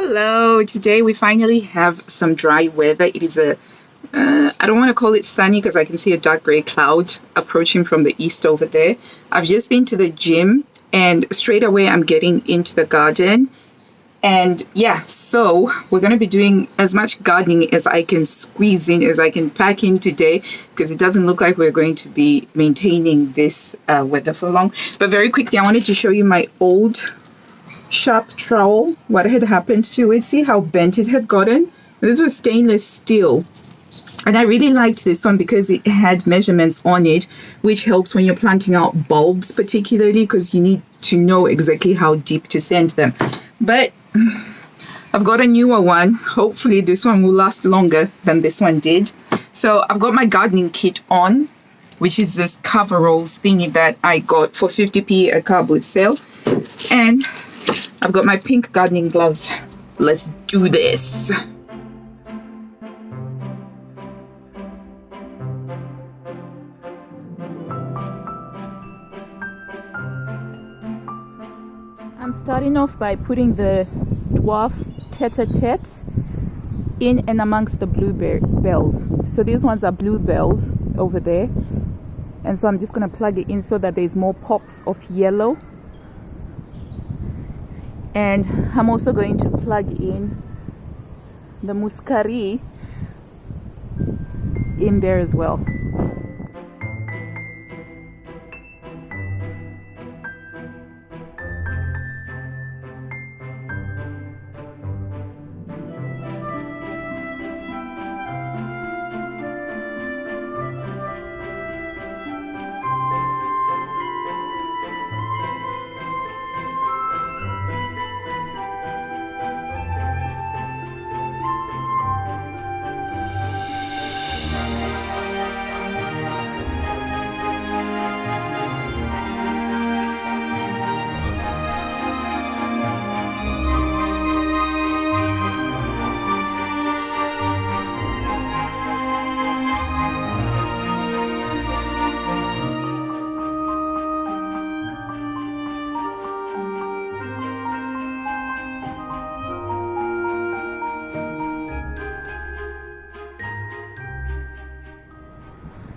Hello, today we finally have some dry weather. It is I don't want to call it sunny because I can see a dark gray cloud approaching from the east over there. I've just been to the gym and straight away I'm getting into the garden. And yeah, so we're going to be doing as much gardening as I can squeeze in, as I can pack in today, because it doesn't look like we're going to be maintaining this weather for long. But very quickly, I wanted to show you my old sharp trowel, what had happened to it. See how bent it had gotten? This was stainless steel. And I really liked this one because it had measurements on it, which helps when you're planting out bulbs, particularly because you need to know exactly how deep to send them. But I've got a newer one. Hopefully this one will last longer than this one did. So I've got my gardening kit on, which is this coveralls thingy that I got for 50p at car boot sale. And I've got my pink gardening gloves. Let's do this. I'm starting off by putting the dwarf tete-a-tetes in and amongst the bluebells. So these ones are bluebells over there. And so I'm just going to plug it in so that there's more pops of yellow. And I'm also going to plug in the muscari in there as well.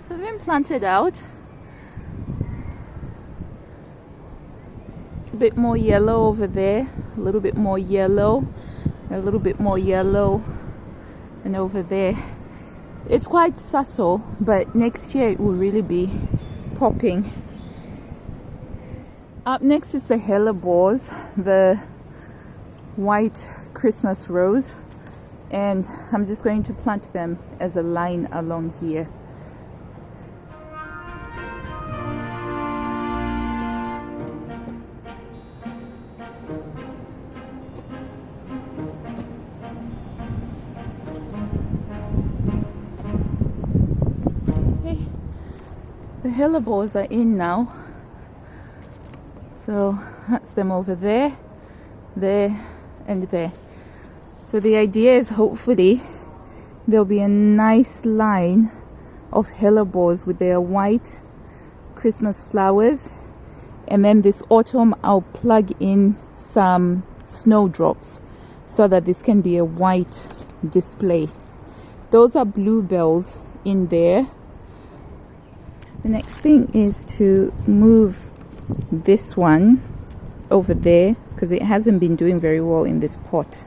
So they've been planted out. It's a bit more yellow over there, a little bit more yellow, a little bit more yellow, and over there. It's quite subtle, but next year it will really be popping. Up next is the hellebores, the white Christmas rose, and I'm just going to plant them as a line along here. The hellebores are in now, so that's them over there, there, and there. So the idea is hopefully there'll be a nice line of hellebores with their white Christmas flowers, and then this autumn I'll plug in some snowdrops so that this can be a white display. Those are bluebells in there. The next thing is to move this one over there because it hasn't been doing very well in this pot.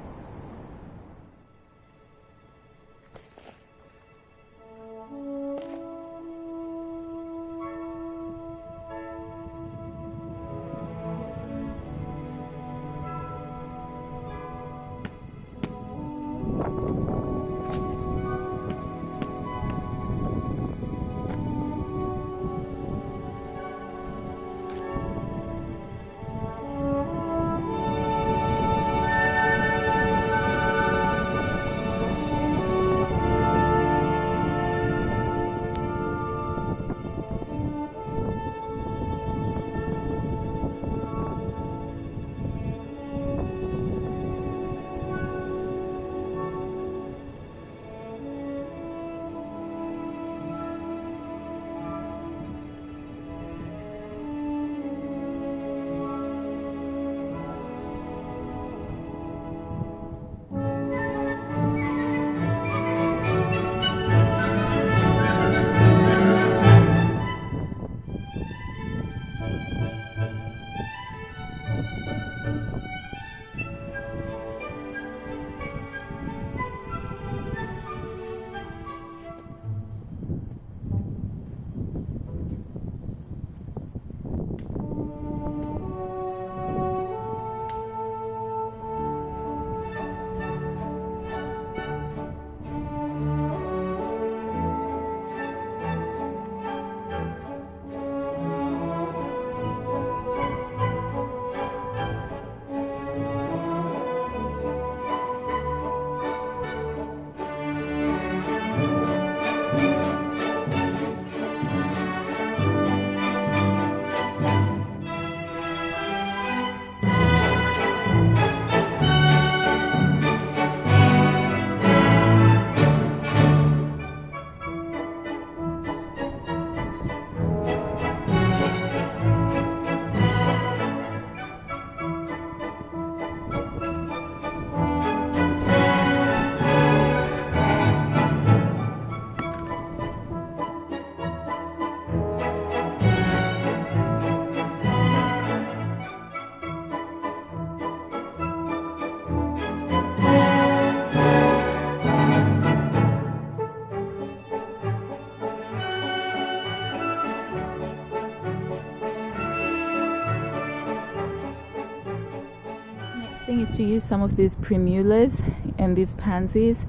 next thing is to use some of these primulas and these pansies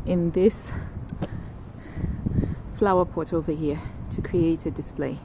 in this flower pot over here to create a display.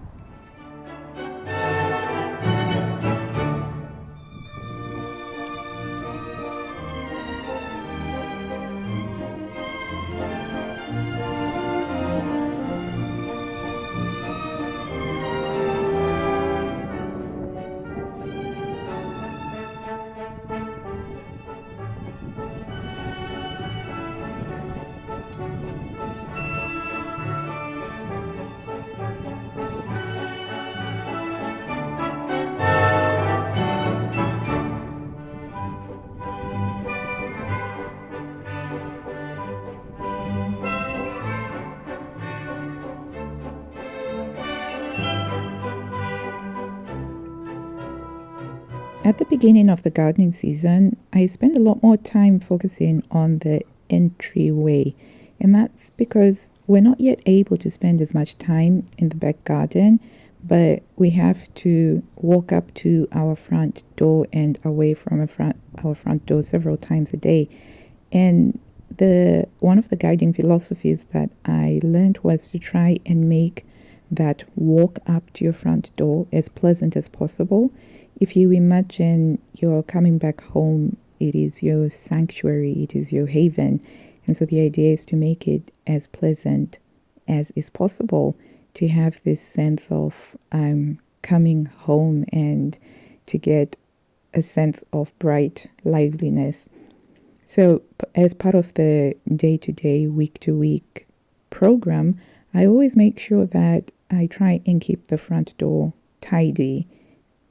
At the beginning of the gardening season, I spend a lot more time focusing on the entryway. And that's because we're not yet able to spend as much time in the back garden, but we have to walk up to our front door and away from our front door several times a day. And one of the guiding philosophies that I learned was to try and make that walk up to your front door as pleasant as possible. If you imagine you're coming back home, it is your sanctuary, it is your haven. And so the idea is to make it as pleasant as is possible, to have this sense of coming home and to get a sense of bright liveliness. So as part of the day-to-day, week-to-week program, I always make sure that I try and keep the front door tidy,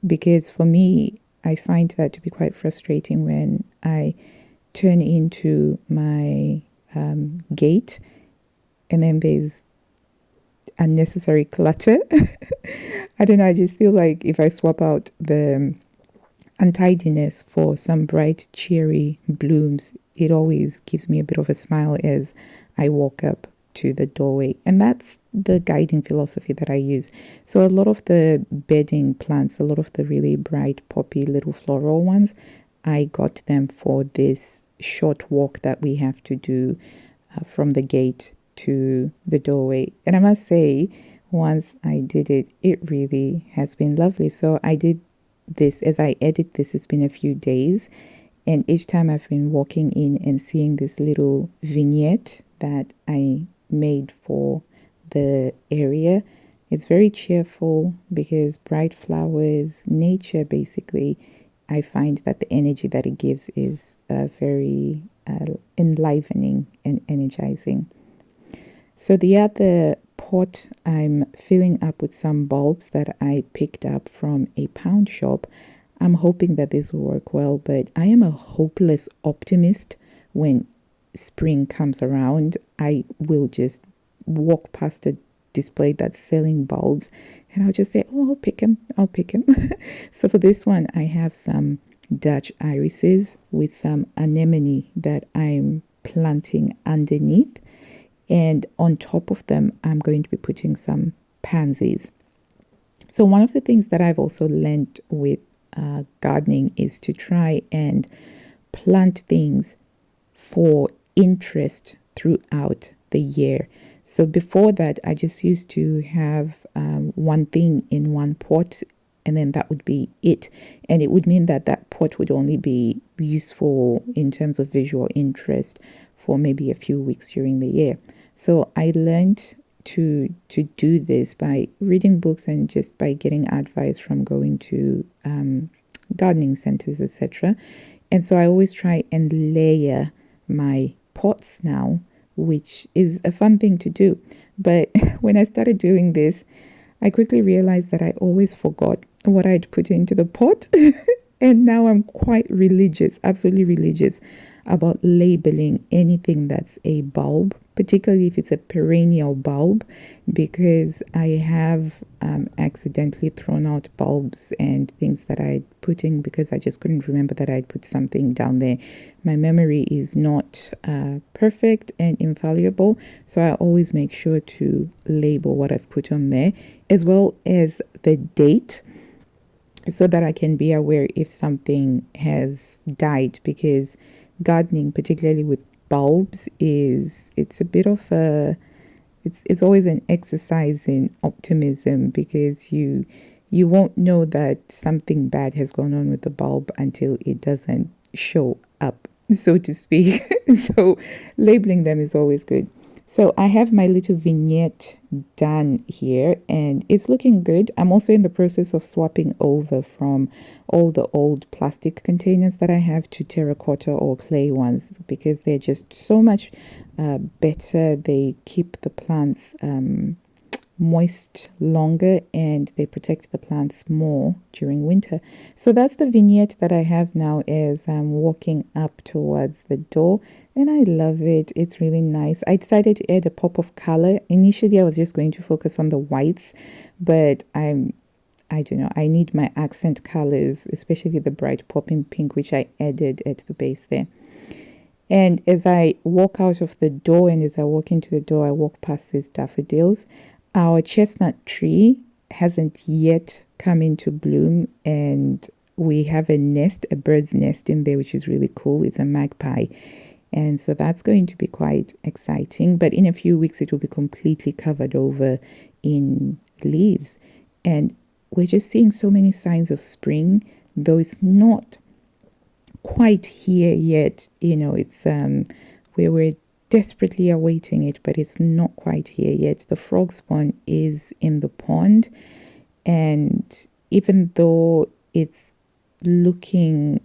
because for me, I find that to be quite frustrating when I turn into my gate and then there's unnecessary clutter. I don't know, I just feel like if I swap out the untidiness for some bright, cheery blooms, it always gives me a bit of a smile as I walk up to the doorway. And that's the guiding philosophy that I use. So a lot of the bedding plants, a lot of the really bright poppy little floral ones, I got them for this short walk that we have to do from the gate to the doorway. And I must say, once I did it, it really has been lovely. So I did this, as I edit this, it's been a few days. And each time I've been walking in and seeing this little vignette that I made for the area, it's very cheerful because bright flowers, nature basically, I find that the energy that it gives is very enlivening and energizing. So the other pot I'm filling up with some bulbs that I picked up from a pound shop. I'm hoping that this will work well, but I am a hopeless optimist. When spring comes around, I will just walk past a display that's selling bulbs and I'll just say, oh, I'll pick him. So for this one, I have some Dutch irises with some anemone that I'm planting underneath. And on top of them, I'm going to be putting some pansies. So one of the things that I've also learned with gardening is to try and plant things for interest throughout the year. So before that, I just used to have one thing in one pot, and then that would be it. And it would mean that that pot would only be useful in terms of visual interest for maybe a few weeks during the year. So I learned to do this by reading books and just by getting advice from going to gardening centers, etc. And so I always try and layer my pots now, which is a fun thing to do. But when I started doing this, I quickly realized that I always forgot what I'd put into the pot. And now I'm quite religious, absolutely religious about labeling anything that's a bulb, particularly if it's a perennial bulb, because I have accidentally thrown out bulbs and things that I'd put in because I just couldn't remember that I'd put something down there. My memory is not perfect and infallible, so I always make sure to label what I've put on there, as well as the date. so that I can be aware if something has died, because gardening, particularly with bulbs, it's a bit of a it's always an exercise in optimism, because you won't know that something bad has gone on with the bulb until it doesn't show up, so to speak. So labeling them is always good. So I have my little vignette done here and it's looking good. I'm also in the process of swapping over from all the old plastic containers that I have to terracotta or clay ones, because they're just so much better. They keep the plants moist longer and they protect the plants more during winter. So that's the vignette that I have now as I'm walking up towards the door, and I love it. It's really nice. I decided to add a pop of color. Initially I was just going to focus on the whites, but I don't know, I need my accent colors, especially the bright popping pink, which I added at the base there. And as I walk out of the door and as I walk into the door, I walk past these daffodils. Our chestnut tree hasn't yet come into bloom, and we have a nest, a bird's nest in there, which is really cool. It's a magpie. And so that's going to be quite exciting. But in a few weeks, it will be completely covered over in leaves. And we're just seeing so many signs of spring, though it's not quite here yet. You know, it's where we're desperately awaiting it, but it's not quite here yet. The frog spawn is in the pond, and even though it's looking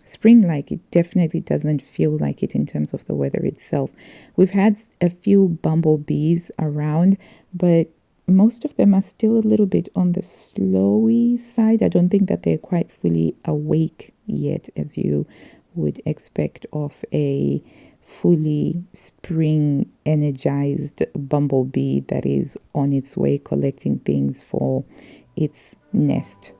spring-like, it definitely doesn't feel like it in terms of the weather itself. We've had a few bumblebees around, but most of them are still a little bit on the slowy side. I don't think that they're quite fully awake yet, as you would expect of a fully spring energized bumblebee that is on its way collecting things for its nest.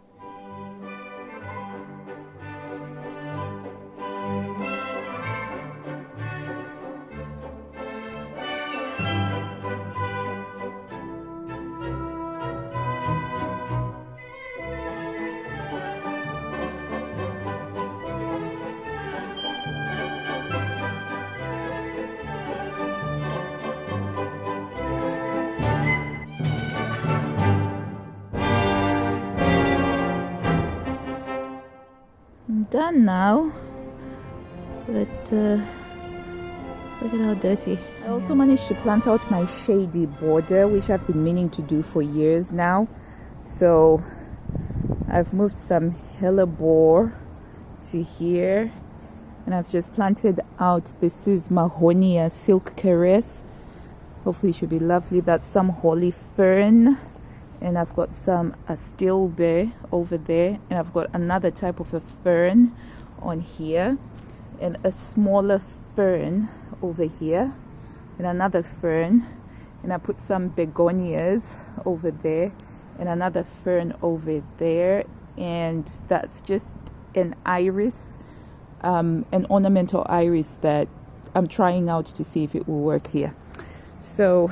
Done now, but look at how dirty. I also managed to plant out my shady border, which I've been meaning to do for years now. So I've moved some hellebore to here, and I've just planted out, this is Mahonia silk caress. Hopefully it should be lovely. That's some holly fern. And I've got some astilbe over there, and I've got another type of a fern on here, and a smaller fern over here, and another fern, and I put some begonias over there, and another fern over there, and that's just an iris, an ornamental iris that I'm trying out to see if it will work here. So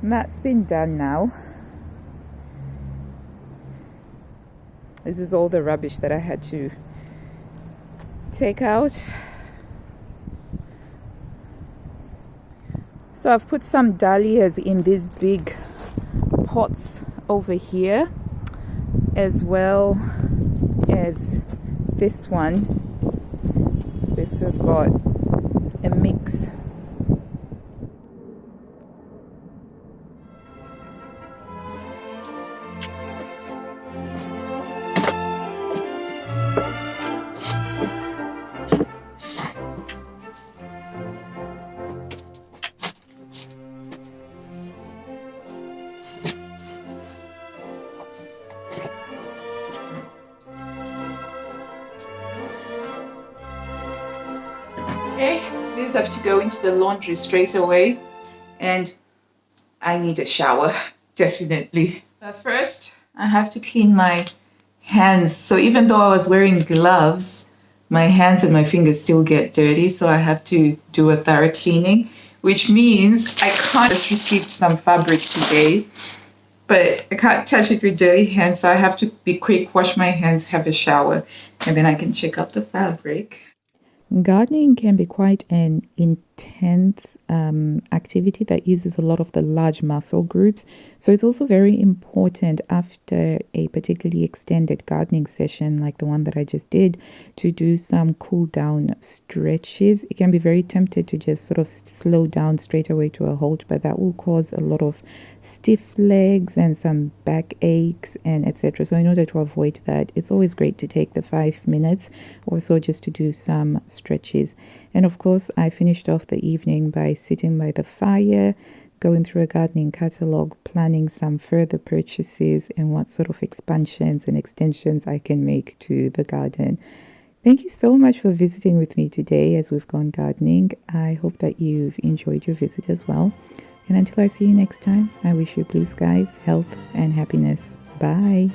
that's been done now. This is all the rubbish that I had to take out. So I've put some dahlias in these big pots over here, as well as this one. This has got a mix. Okay, these have to go into the laundry straight away, and I need a shower, definitely. But first, I have to clean my hands. So even though I was wearing gloves, my hands and my fingers still get dirty, so I have to do a thorough cleaning, which means I can't. Just received some fabric today, but I can't touch it with dirty hands, so I have to be quick, wash my hands, have a shower, and then I can check out the fabric. Gardening can be quite an intense activity that uses a lot of the large muscle groups. So it's also very important after a particularly extended gardening session, like the one that I just did, to do some cool down stretches. It can be very tempted to just sort of slow down straight away to a halt, but that will cause a lot of stiff legs and some back aches and etc. So in order to avoid that, it's always great to take the 5 minutes or so just to do some stretches. And of course, I finished off the evening by sitting by the fire, going through a gardening catalog, planning some further purchases and what sort of expansions and extensions I can make to the garden. Thank you so much for visiting with me today as we've gone gardening. I hope that you've enjoyed your visit as well. And until I see you next time, I wish you blue skies, health, and happiness. Bye.